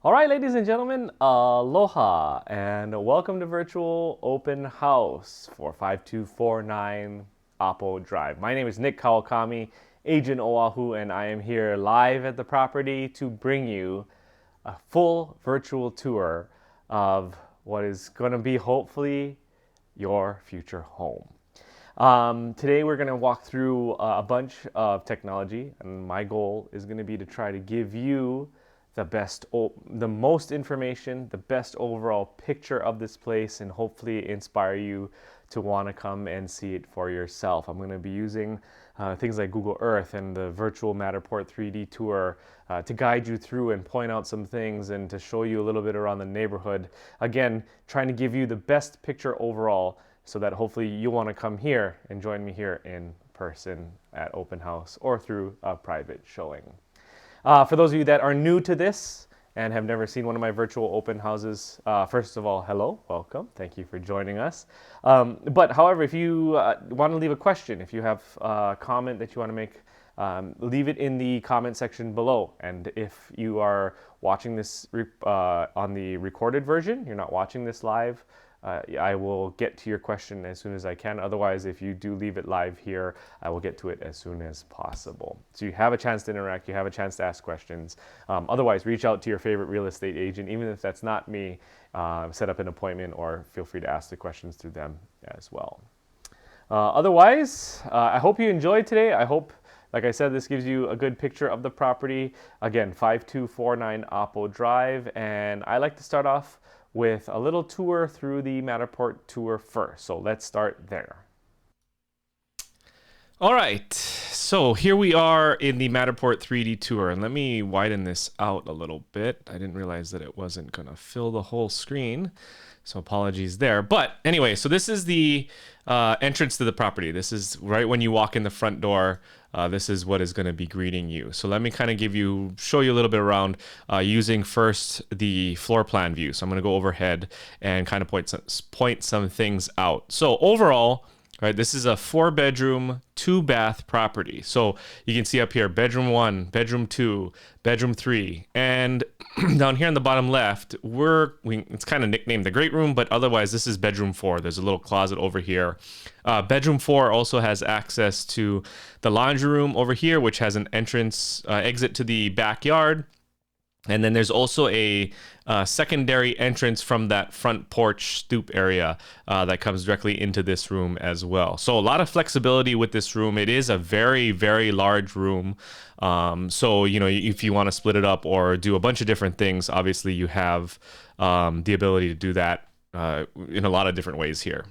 All right, ladies and gentlemen, aloha and welcome to Virtual Open House for 5249 Apo Drive. My name is Nick Kawakami, Agent Oahu, and I am here live at the property to bring you a full virtual tour of what is going to be hopefully your future home. Today we're going to walk through a bunch of technology, and my goal is going to be to try to give you the most information, the best overall picture of this place, and hopefully inspire you to want to come and see it for yourself. I'm going to be using things like Google Earth and the virtual Matterport 3D tour to guide you through and point out some things and to show you a little bit around the neighborhood. Again, trying to give you the best picture overall so that hopefully you want to come here and join me here in person at open house or through a private showing. For those of you that are new to this and have never seen one of my virtual open houses, first of all, hello, welcome. Thank you for joining us. But however, if you want to leave a question, if you have a comment that you want to make, leave it in the comment section below. And if you are watching this on the recorded version, you're not watching this live, I will get to your question as soon as I can. Otherwise, if you do leave it live here, I will get to it as soon as possible. So you have a chance to interact, you have a chance to ask questions. Otherwise, reach out to your favorite real estate agent, even if that's not me. Set up an appointment or feel free to ask the questions through them as well. Otherwise, I hope you enjoyed today. I hope, like I said, this gives you a good picture of the property. Again, 5249 Apo Drive. And I like to start off with a little tour through the Matterport tour first. So let's start there. All right, so here we are in the Matterport 3D tour, and let me widen this out a little bit. I didn't realize that it wasn't gonna fill the whole screen, so apologies there. But anyway, so this is the entrance to the property. This is right when you walk in the front door. This is what is going to be greeting you. So let me kind of show you a little bit around using first the floor plan view. So I'm going to go overhead and kind of point some things out. So overall, right, this is a 4-bedroom, 2-bath property. So you can see up here, bedroom 1, bedroom 2, bedroom 3, and down here on the bottom left, it's kind of nicknamed the great room, but otherwise this is bedroom 4. There's a little closet over here. Bedroom 4 also has access to the laundry room over here, which has an exit to the backyard. And then there's also a secondary entrance from that front porch stoop area that comes directly into this room as well. So a lot of flexibility with this room. It is a very, very large room. So, you know, if you want to split it up or do a bunch of different things, obviously you have the ability to do that in a lot of different ways here.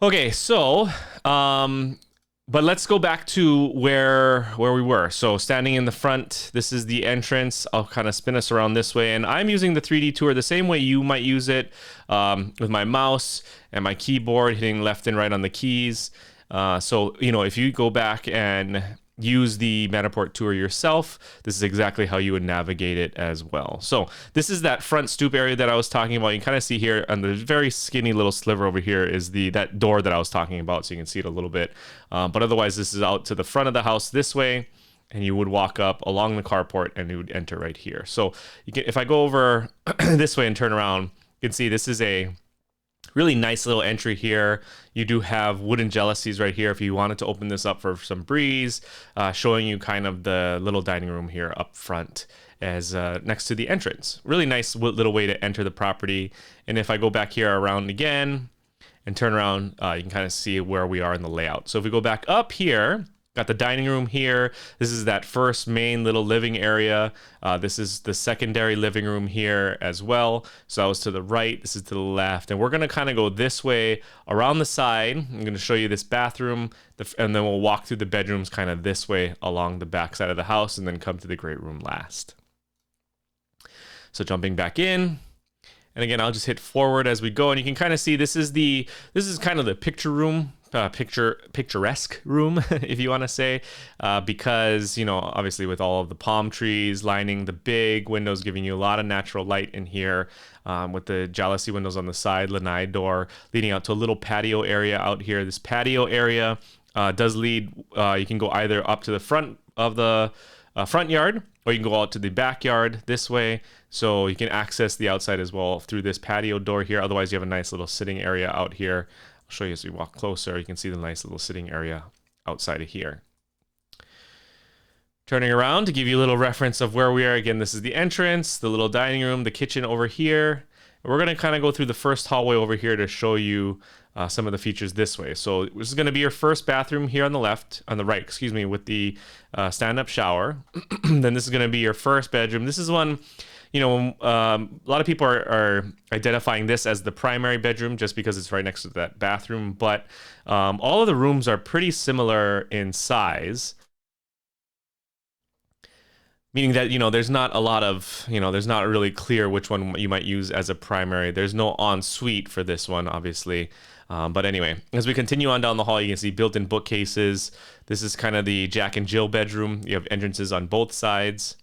Okay, so but let's go back to where we were. So standing in the front, this is the entrance. I'll kind of spin us around this way. And I'm using the 3D tour the same way you might use it, with my mouse and my keyboard, hitting left and right on the keys. So, you know, if you go back and use the Matterport tour yourself, this is exactly how you would navigate it as well. So this is that front stoop area that I was talking about. You can kind of see here on the very skinny little sliver over here is that door that I was talking about, so you can see it a little bit. But otherwise, this is out to the front of the house this way, and you would walk up along the carport and you would enter right here. So you can, if I go over this way and turn around, you can see this is a really nice little entry here. You do have wooden jalousies right here if you wanted to open this up for some breeze, showing you kind of the little dining room here up front as next to the entrance. Really nice little way to enter the property. And if I go back here around again and turn around, you can kind of see where we are in the layout. So if we go back up here, got the dining room here. This is that first main little living area. This is the secondary living room here as well. So that was to the right, this is to the left. And we're gonna kind of go this way around the side. I'm gonna show you this bathroom, and then we'll walk through the bedrooms kind of this way along the back side of the house and then come to the great room last. So jumping back in. And again, I'll just hit forward as we go, and you can kind of see this is kind of the picture room, picturesque room, if you want to say, because, you know, obviously with all of the palm trees lining the big windows, giving you a lot of natural light in here, with the jalousie windows on the side, lanai door leading out to a little patio area out here. This patio area does lead, you can go either up to the front of the front yard, or you can go out to the backyard this way. So you can access the outside as well through this patio door here. Otherwise, you have a nice little sitting area out here. I'll show you as we walk closer. You can see the nice little sitting area outside of here. Turning around to give you a little reference of where we are. Again, this is the entrance, the little dining room, the kitchen over here. We're going to kind of go through the first hallway over here to show you some of the features this way. So this is going to be your first bathroom here on the right, excuse me, with the stand-up shower. Then this is going to be your first bedroom. This is one, you know, a lot of people are identifying this as the primary bedroom just because it's right next to that bathroom. But all of the rooms are pretty similar in size. Meaning that, you know, there's not a lot of, you know, there's not really clear which one you might use as a primary. There's no ensuite for this one, obviously. But anyway, as we continue on down the hall, you can see built-in bookcases. This is kind of the Jack and Jill bedroom. You have entrances on both sides.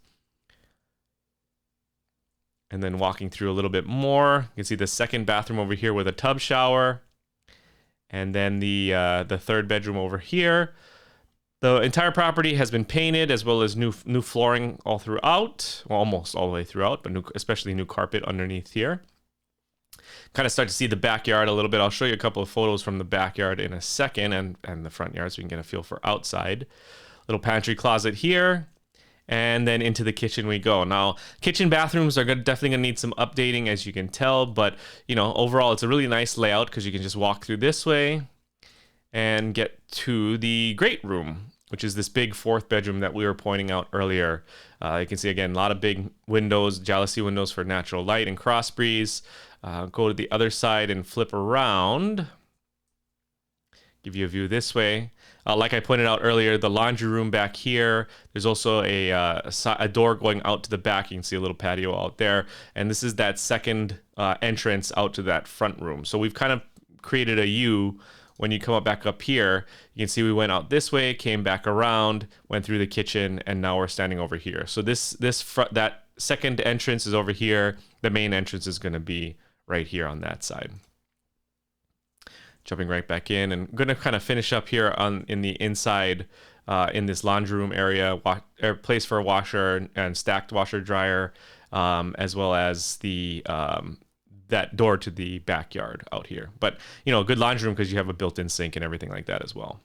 And then walking through a little bit more, you can see the second bathroom over here with a tub shower. And then the third bedroom over here. The entire property has been painted as well as new flooring all throughout, well, almost all the way throughout, but especially new carpet underneath here. Kind of start to see the backyard a little bit. I'll show you a couple of photos from the backyard in a second and the front yard so you can get a feel for outside. Little pantry closet here. And then into the kitchen we go. Now, kitchen bathrooms are definitely going to need some updating, as you can tell. But, you know, overall, it's a really nice layout because you can just walk through this way and get to the great room, which is this big fourth bedroom that we were pointing out earlier. You can see, again, a lot of big windows, jalousie windows for natural light and cross breeze. Go to the other side and flip around. Give you a view this way. Like I pointed out earlier, the laundry room back here. There's also a door going out to the back. You can see a little patio out there. And this is that second entrance out to that front room. So we've kind of created a U. When you come up back up here, you can see we went out this way, came back around, went through the kitchen, and now we're standing over here. So that second entrance is over here. The main entrance is going to be right here on that side. Jumping right back in, and I'm going to kind of finish up here in the inside in this laundry room area, place for a washer and stacked washer dryer, as well as the that door to the backyard out here. But, you know, a good laundry room because you have a built-in sink and everything like that as well.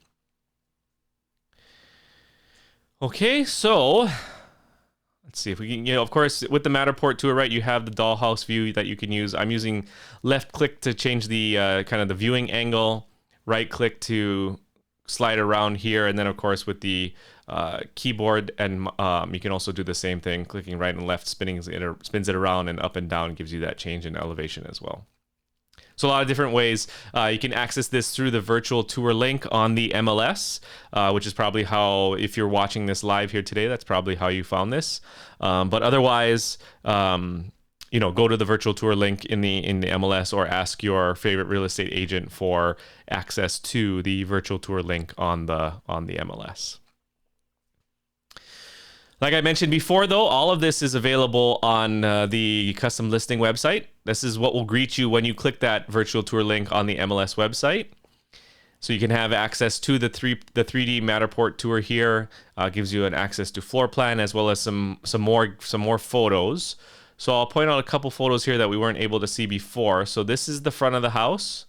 Okay, so let's see if we can, you know, of course, with the Matterport to a right, you have the dollhouse view that you can use. I'm using left click to change the kind of the viewing angle, right click to slide around here, and then of course with the keyboard, and you can also do the same thing, clicking right and left, spins it around and up and down, gives you that change in elevation as well. So a lot of different ways. You can access this through the virtual tour link on the MLS, which is probably how, if you're watching this live here today, that's probably how you found this. But otherwise, you know, go to the virtual tour link in the MLS, or ask your favorite real estate agent for access to the virtual tour link on the MLS. Like I mentioned before, though, all of this is available on the custom listing website. This is what will greet you when you click that virtual tour link on the MLS website. So you can have access to the 3D Matterport tour here. Gives you an access to floor plan as well as some more photos. So I'll point out a couple photos here that we weren't able to see before. So this is the front of the house.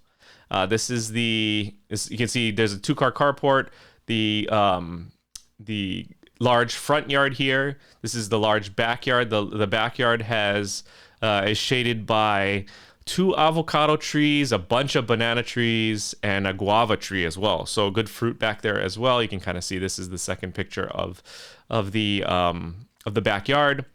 This is you can see there's a 2-car carport. The large front yard here. This is the large backyard. The backyard is shaded by 2 avocado trees, a bunch of banana trees, and a guava tree as well. So good fruit back there as well. You can kind of see this is the second picture of the backyard.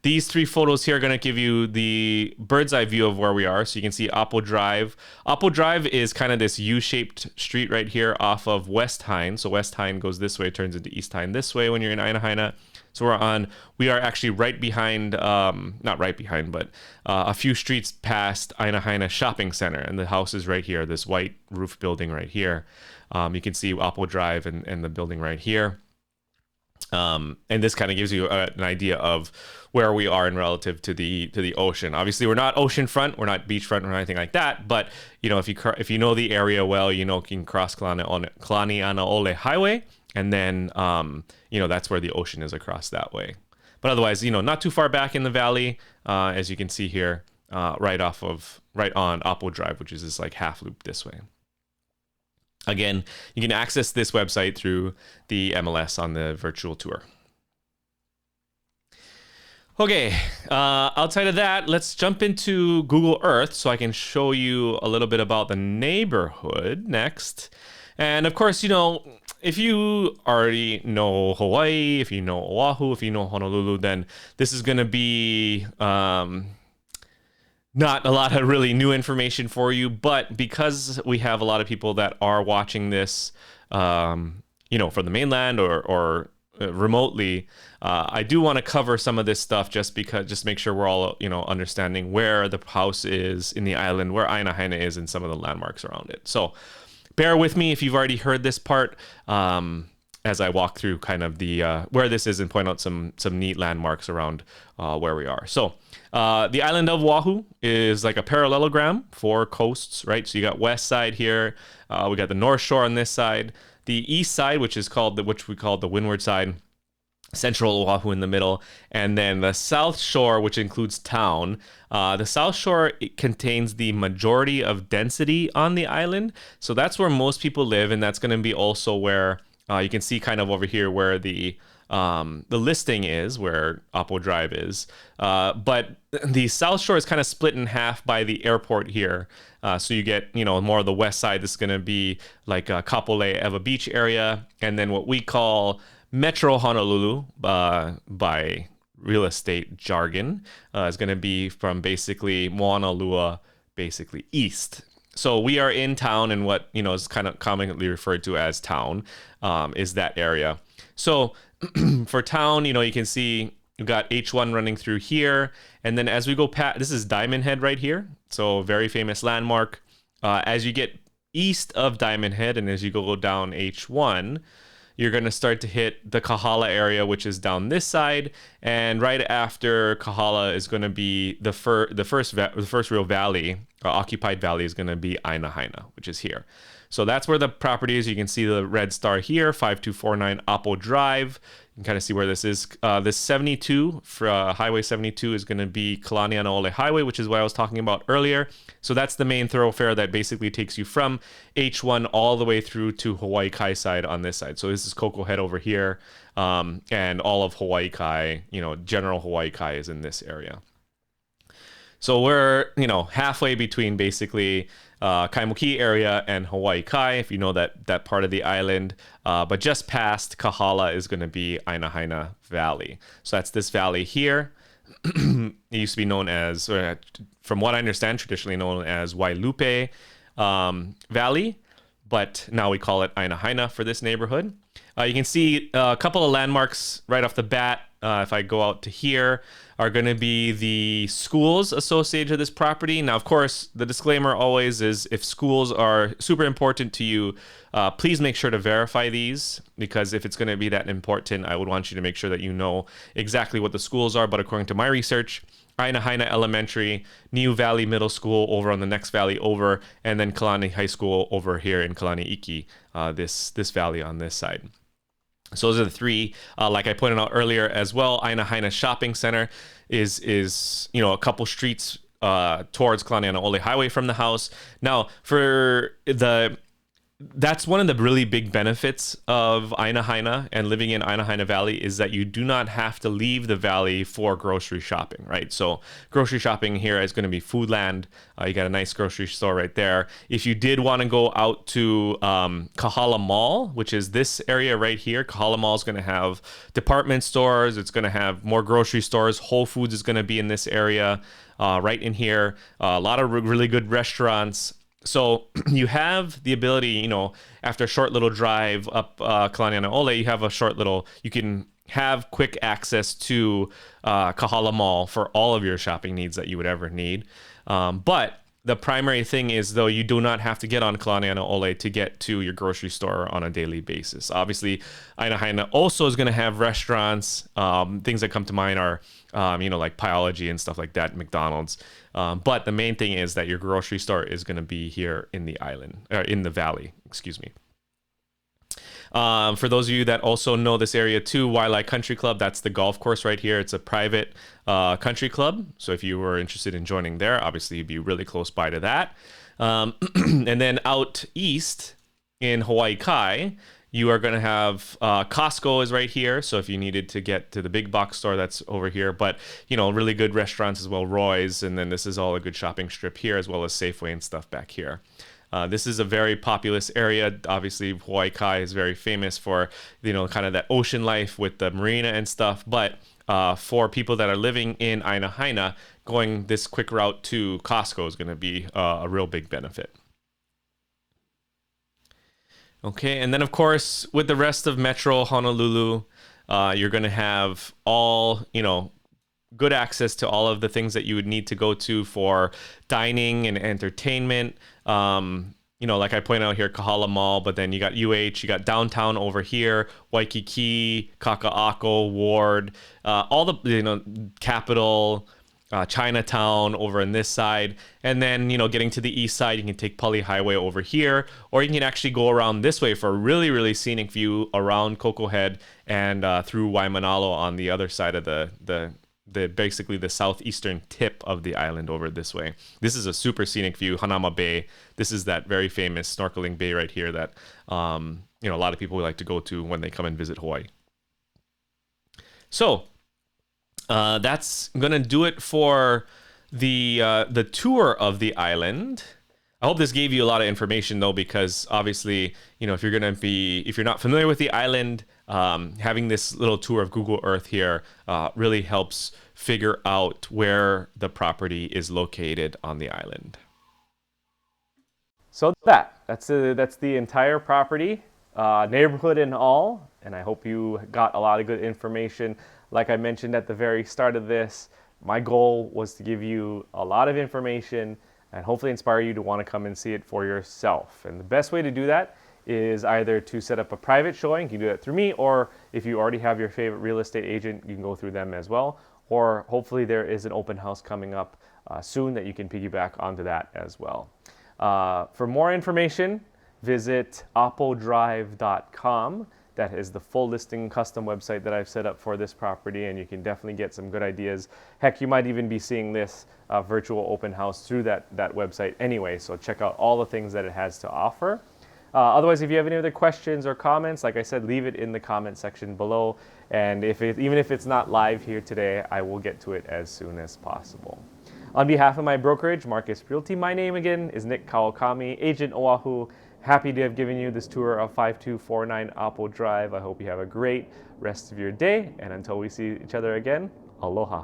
These 3 photos here are going to give you the bird's eye view of where we are. So you can see Oppo Drive. Oppo Drive is kind of this U-shaped street right here off of West Hain. So West Hain goes this way, turns into East Hain this way when you're in Aina Haina. So we are actually right behind, not right behind, but a few streets past Aina Haina Shopping Center. And the house is right here, this white roof building right here. You can see Oppo Drive and the building right here. And this kind of gives you an idea of where we are in relative to the ocean. Obviously, we're not oceanfront, we're not beachfront or anything like that. But you know, if you know the area well, you know you can cross Kalanianaole Highway, and then you know that's where the ocean is across that way. But otherwise, not too far back in the valley, as you can see here, right on Oppo Drive, which is this like half loop this way. Again, you can access this website through the MLS on the virtual tour. Okay, outside of that, let's jump into Google Earth so I can show you a little bit about the neighborhood next. And of course, if you already know Hawaii, if you know Oahu, if you know Honolulu, then this is going to be not a lot of really new information for you. But because we have a lot of people that are watching this, from the mainland or remotely, I do want to cover some of this stuff just make sure we're all, understanding where the house is in the island, where Aina Haina is, and some of the landmarks around it. So bear with me if you've already heard this part, as I walk through kind of the where this is and point out some neat landmarks around where we are. So the island of Oahu is like a parallelogram for coasts, right? So you got west side here, we got the north shore on this side, the east side, which we call the windward side, central Oahu in the middle, and then the south shore, which includes town. The south shore, it contains the majority of density on the island, so that's where most people live, and that's going to be also where you can see kind of over here where the listing is, where Oppo Drive is. But the South Shore is kind of split in half by the airport here. So you get, more of the west side. This is going to be like Kapolei Eva Beach area. And then what we call Metro Honolulu by real estate jargon is going to be from basically Moana Lua, basically east. So we are in town, and what is kind of commonly referred to as town is that area. So for town, you can see you've got H1 running through here, and then as we go past, this is Diamond Head right here, so very famous landmark. As you get east of Diamond Head and as you go down H1, you're going to start to hit the Kahala area, which is down this side, and right after Kahala is going to be the first real valley, occupied valley, is going to be Aina Haina, which is here. So that's where the property is. You can see the red star here, 5249 Oppo Drive. You can kind of see where this is. This 72, Highway 72, is going to be Kalanianaole Highway, which is what I was talking about earlier. So that's the main thoroughfare that basically takes you from H1 all the way through to Hawaii Kai side on this side. So this is Koko Head over here, and all of Hawaii Kai, general Hawaii Kai is in this area. So we're, halfway between basically Kaimuki area and Hawaii Kai, if you know that part of the island. But just past Kahala is going to be Aina Haina Valley. So that's this valley here. It used to be known as, from what I understand, traditionally known as Wailupe Valley. But now we call it Aina Haina for this neighborhood. You can see a couple of landmarks right off the bat. If I go out to here, are going to be the schools associated to this property. Now, of course, the disclaimer always is if schools are super important to you, please make sure to verify these, because if it's going to be that important, I would want you to make sure that you know exactly what the schools are. But according to my research, Aina Haina Elementary, Niu Valley Middle School over on the next valley over, and then Kalani High School over here in Kalani Iki, this valley on this side. So those are the three. Like I pointed out earlier as well, Aina Haina Shopping Center is a couple streets towards Kalanianaole Highway from the house. Now, that's one of the really big benefits of Aina Haina and living in Aina Haina Valley is that you do not have to leave the valley for grocery shopping, right? So grocery shopping here is going to be Foodland. You got a nice grocery store right there. If you did want to go out to Kahala Mall, which is this area right here, Kahala Mall is going to have department stores. It's going to have more grocery stores. Whole Foods is going to be in this area right in here. A lot of really good restaurants. So you have the ability, after a short little drive up Kalanianaole, you can have quick access to Kahala Mall for all of your shopping needs that you would ever need. But the primary thing is, though, you do not have to get on Kalanianaole to get to your grocery store on a daily basis. Obviously, Aina Haina also is going to have restaurants. Things that come to mind are, like Pyology and stuff like that, McDonald's. But the main thing is that your grocery store is going to be here in the island, or in the valley, excuse me. For those of you that also know this area too, Waialae Country Club, that's the golf course right here. It's a private country club. So if you were interested in joining there, obviously you'd be really close by to that. And then out east in Hawaii Kai, you are going to have Costco is right here. So if you needed to get to the big box store, that's over here. But, you know, really good restaurants as well, Roy's. And then this is all a good shopping strip here, as well as Safeway and stuff back here. This is a very populous area. Obviously, Hawaii Kai is very famous for, you know, kind of that ocean life with the marina and stuff. But for people that are living in Aina Haina, going this quick route to Costco is going to be a real big benefit. Okay, and then of course, with the rest of Metro Honolulu, you're going to have all, you know, good access to all of the things that you would need to go to for dining and entertainment. You know, like I point out here, Kahala Mall, but then you got UH, you got downtown over here, Waikiki, Kaka'ako, Ward, all the, you know, Capitol, Chinatown over on this side. And then, you know, getting to the east side, you can take Pali Highway over here, or you can actually go around this way for a really, really scenic view around Coco Head and through Waimanalo on the other side of the basically the southeastern tip of the island over this way. This is a super scenic view, Hanama Bay. This is that very famous snorkeling bay right here that you know, a lot of people like to go to when they come and visit Hawaii. So that's gonna do it for the tour of the island. I hope this gave you a lot of information though, because obviously, you know, if you're not familiar with the island, having this little tour of Google Earth here really helps figure out where the property is located on the island. So that's the entire property, neighborhood and all, and I hope you got a lot of good information. Like I mentioned at the very start of this, my goal was to give you a lot of information and hopefully inspire you to want to come and see it for yourself. And the best way to do that is either to set up a private showing, you can do that through me, or if you already have your favorite real estate agent, you can go through them as well. Or hopefully there is an open house coming up soon that you can piggyback onto that as well. For more information, visit apodrive.com. That is the full listing custom website that I've set up for this property, and you can definitely get some good ideas. Heck, you might even be seeing this virtual open house through that website anyway, so check out all the things that it has to offer. Otherwise, if you have any other questions or comments, like I said, leave it in the comment section below, and even if it's not live here today, I will get to it as soon as possible. On behalf of my brokerage, Marcus Realty, my name again is Nick Kawakami, Agent Oahu. Happy to have given you this tour of 5249 Apo Drive. I hope you have a great rest of your day, and until we see each other again, aloha.